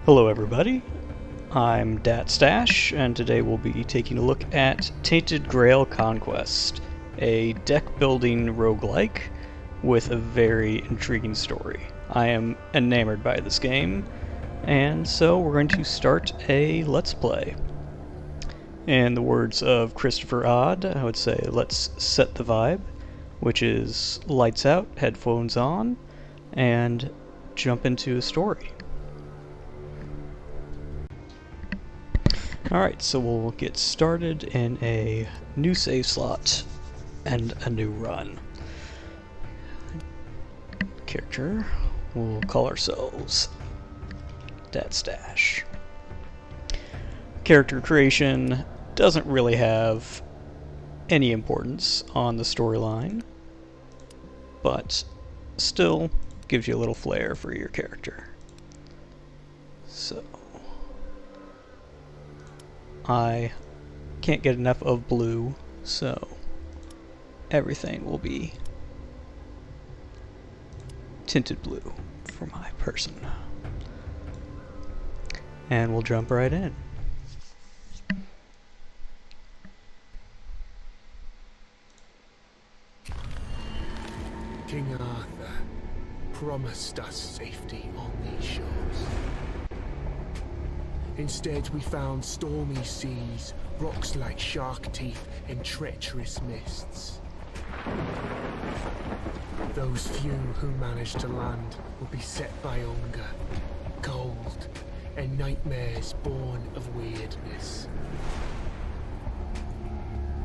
Hello everybody, I'm DatStash, and today we'll be taking a look at Tainted Grail Conquest, a deck-building roguelike with a very intriguing story. I am enamored by this game, and so we're going to start a Let's Play. In the words of Christopher Odd, I would say let's set the vibe, which is lights out, headphones on, and jump into a story. Alright, so we'll get started in a new save slot and a new run. Character, we'll call ourselves DatStash. Character creation doesn't really have any importance on the storyline, but still gives you a little flair for your character. So I can't get enough of blue, so everything will be tinted blue for my person. And we'll jump right in. King Arthur promised us safety on these shores. Instead, we found stormy seas, rocks like shark teeth, and treacherous mists. Those few who managed to land will be set by hunger, cold, and nightmares born of weirdness.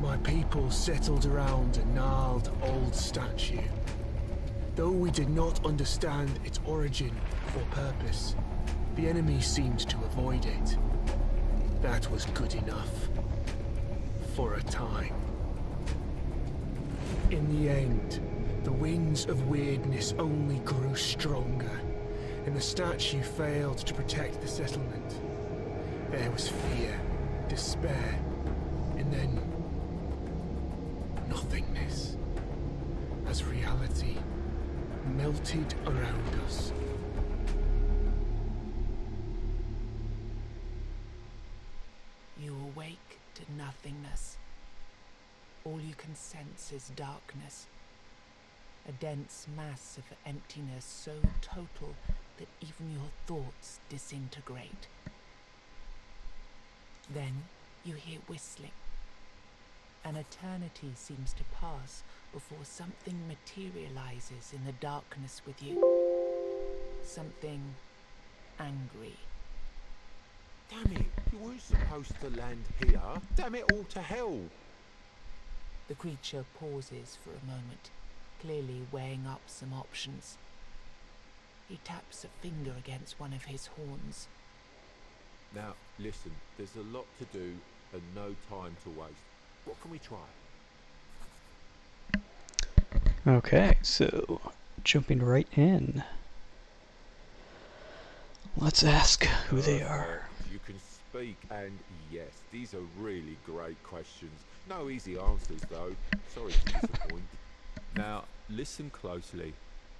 My people settled around a gnarled old statue. Though we did not understand its origin or purpose, the enemy seemed to avoid it. That was good enough. For a time. In the end, the winds of weirdness only grew stronger, and the statue failed to protect the settlement. There was fear, despair, and then nothingness, as reality melted around us. You awake to nothingness. All you can sense is darkness. A dense mass of emptiness so total that even your thoughts disintegrate. Then you hear whistling. An eternity seems to pass before something materializes in the darkness with you. Something angry. Damn it, you weren't supposed to land here. Damn it all to hell. The creature pauses for a moment, clearly weighing up some options. He taps a finger against one of his horns. Now, listen, there's a lot to do and no time to waste. What can we try? Okay, so jumping right in. Let's ask who they are. You can speak, and yes, these are really great questions. No easy answers, though. Sorry to disappoint. Now, listen closely.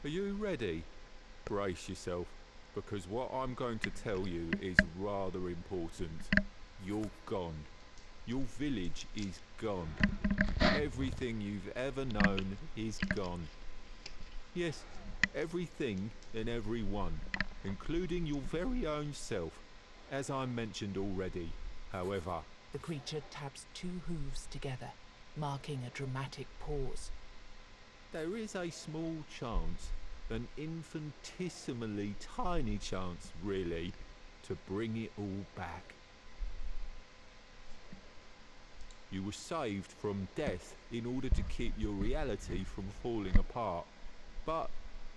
Are you ready? Brace yourself, because what I'm going to tell you is rather important. You're gone. Your village is gone. Everything you've ever known is gone. Yes, everything and everyone, including your very own self, as I mentioned already. However, The creature taps two hooves together, marking a dramatic pause. there is a small chance, an infinitesimally tiny chance, really, to bring it all back. You were saved from death in order to keep your reality from falling apart. But,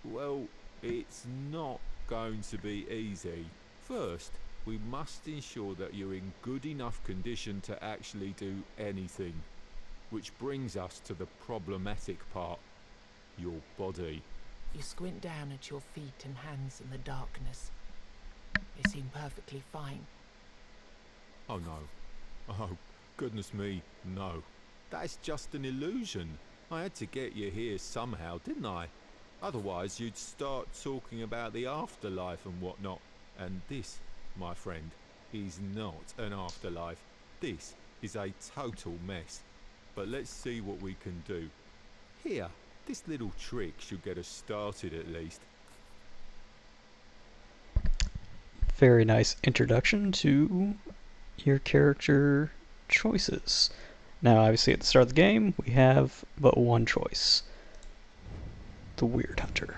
well, it's not going to be easy. First, we must ensure that you're in good enough condition to actually do anything. Which brings us to the problematic part. Your body. You squint down at your feet and hands in the darkness. They seem perfectly fine. Oh no. Oh, goodness me, no. That's just an illusion. I had to get you here somehow, didn't I? Otherwise you'd start talking about the afterlife and whatnot. And this my friend, is not an afterlife. This is a total mess. But let's see what we can do. Here, this little trick should get us started at least. Very nice introduction to your character choices. Now, obviously, at the start of the game, we have but one choice. The Weird Hunter.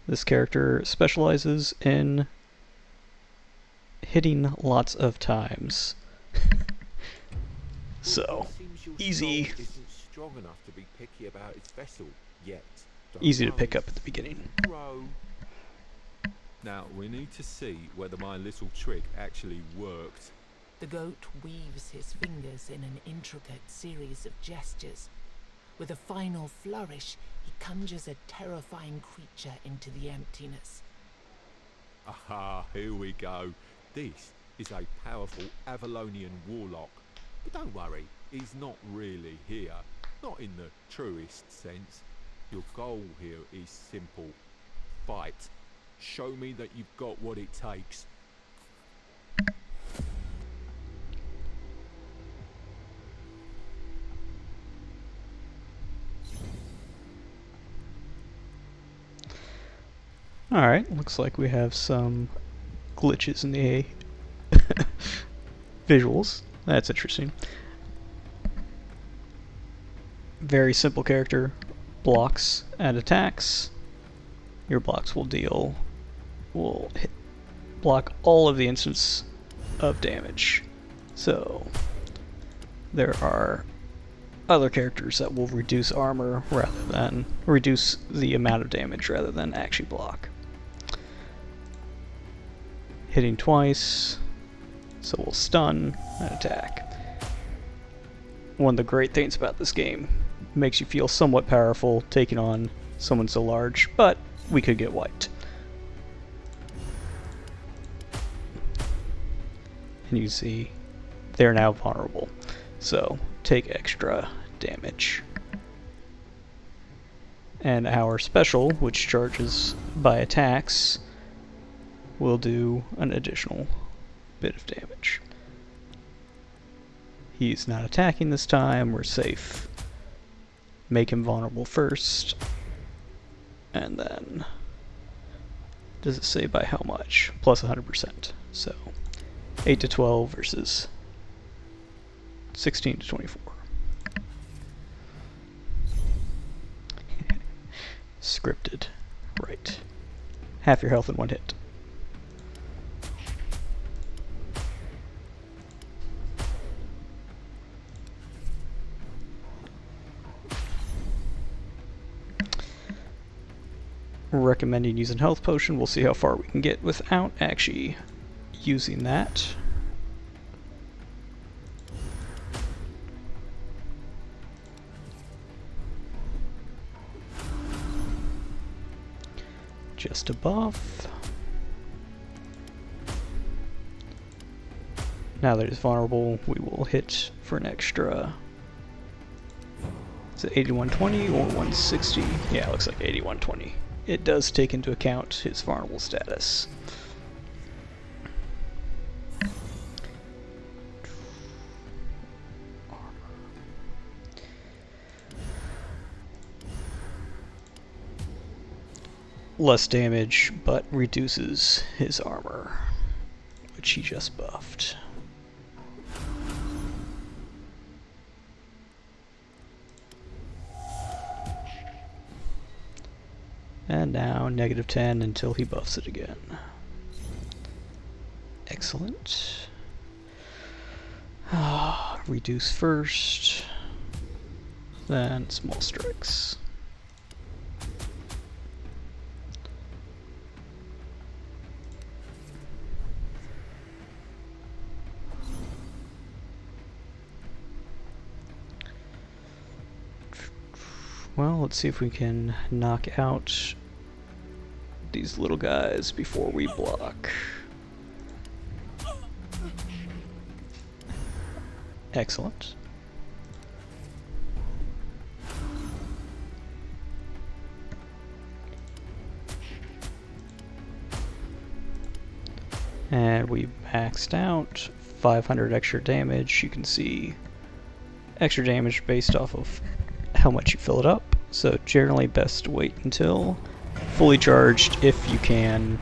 This character specializes in hitting lots of times. So, easy. Isn't strong enough to be picky about its vessel yet. Easy to pick up at the beginning. Now, we need to see whether my little trick actually worked. The goat weaves his fingers in an intricate series of gestures. With a final flourish, he conjures a terrifying creature into the emptiness. Aha, here we go. This is a powerful Avalonian warlock. But don't worry, he's not really here. Not in the truest sense. Your goal here is simple. Fight. Show me that you've got what it takes. Alright, looks like we have some glitches in the visuals. That's interesting. Very simple character. Blocks and attacks. Your blocks will block all of the instance of damage. So there are other characters that will reduce armor rather than reduce the amount of damage rather than actually block. Hitting twice, so we'll stun and attack. One of the great things about this game, makes you feel somewhat powerful taking on someone so large, but we could get wiped. And you see they're now vulnerable, so take extra damage. And our special, which charges by attacks, will do an additional bit of damage. He's not attacking this time, we're safe. Make him vulnerable first, and then does it say by how much? Plus 100%. So 8 to 12 versus 16 to 24. Scripted. Right. Half your health in one hit. Recommending using health potion. We'll see how far we can get without actually using that. Just a buff. Now that he's vulnerable, we will hit for an extra. Is it 8120 or 160? Yeah, it looks like 8120. It does take into account his vulnerable status. Less damage, but reduces his armor, which he just buffed. And now -10 until he buffs it again. Excellent. Reduce first, then small strikes. Well, let's see if we can knock out these little guys before we block. Excellent. And we maxed out 500 extra damage. You can see extra damage based off of how much you fill it up. So generally best to wait until fully charged if you can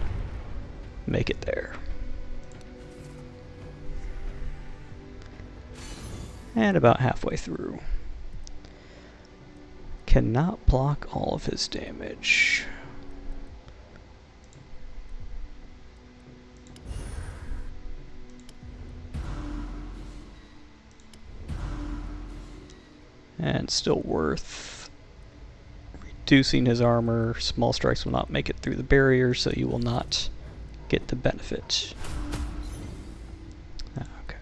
make it there. And about halfway through. Cannot block all of his damage. And still worth reducing his armor. Small strikes will not make it through the barrier, so you will not get the benefit. Okay.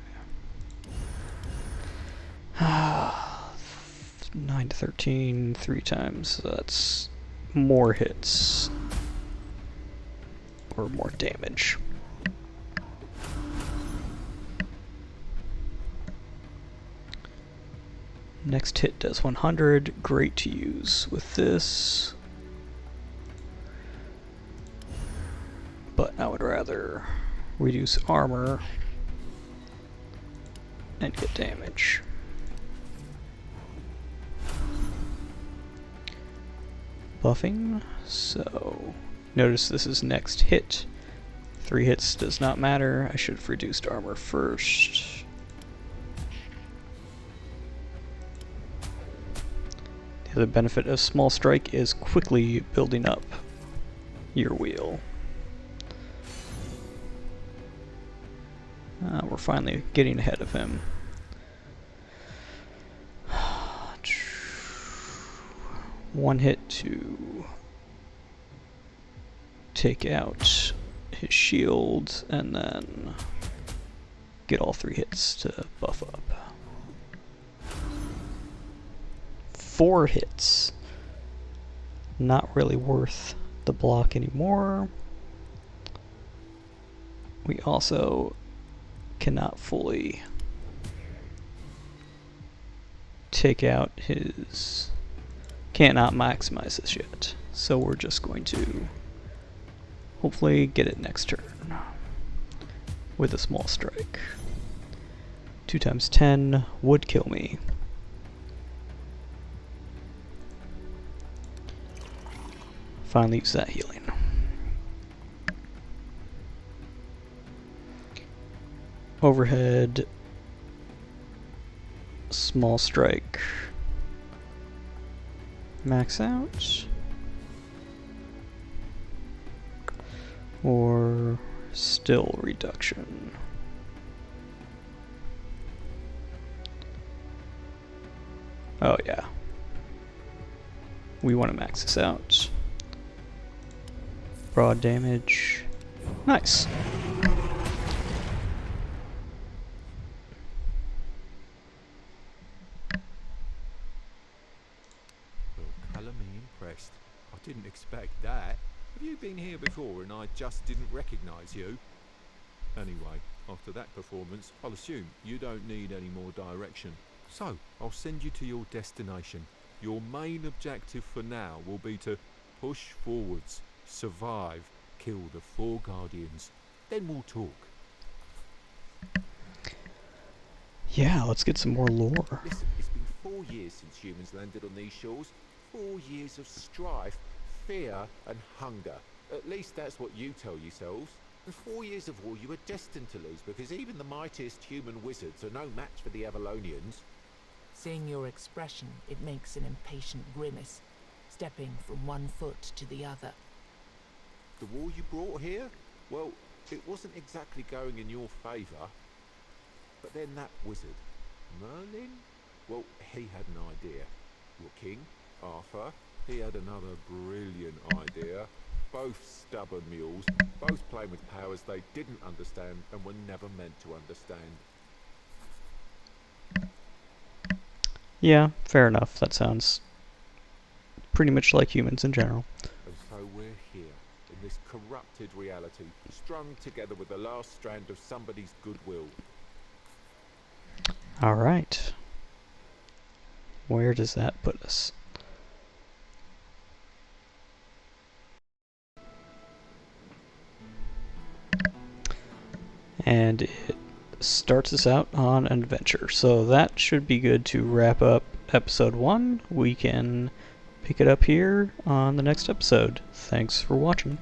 9 to 13, 3 times. So that's more hits. Or more damage. Next hit does 100. Great to use with this. But I would rather reduce armor and get damage. Buffing, so notice this is next hit. 3 hits does not matter. I should have reduced armor first. The other benefit of small strike is quickly building up your wheel. We're finally getting ahead of him. One hit to take out his shield, and then get all 3 hits to buff up. 4 hits. Not really worth the block anymore. We also cannot fully take out his... cannot maximize this yet. So we're just going to hopefully get it next turn with a small strike. 2 times 10 would kill me. Finally use that healing. Overhead, small strike, max out, or still reduction. Oh yeah, we want to max this out. Broad damage, nice. I didn't expect that. Have you been here before and I just didn't recognize you? Anyway, after that performance, I'll assume you don't need any more direction. So, I'll send you to your destination. Your main objective for now will be to push forwards, survive, kill the 4 Guardians. Then we'll talk. Yeah, let's get some more lore. Listen, it's been 4 years since humans landed on these shores. 4 years of strife, fear and hunger. At least that's what you tell yourselves. And 4 years of war you were destined to lose, because even the mightiest human wizards are no match for the Avalonians. Seeing your expression, it makes an impatient grimace, stepping from one foot to the other. The war you brought here? Well, it wasn't exactly going in your favour. But then that wizard, Merlin? Well, he had an idea. Your king, Arthur, he had another brilliant idea. Both stubborn mules, both playing with powers they didn't understand and were never meant to understand. Yeah, fair enough. That sounds pretty much like humans in general. And so we're here, in this corrupted reality, strung together with the last strand of somebody's goodwill. Alright. Where does that put us? and it starts us out on an adventure. So that should be good to wrap up episode 1. We can pick it up here on the next episode. Thanks for watching.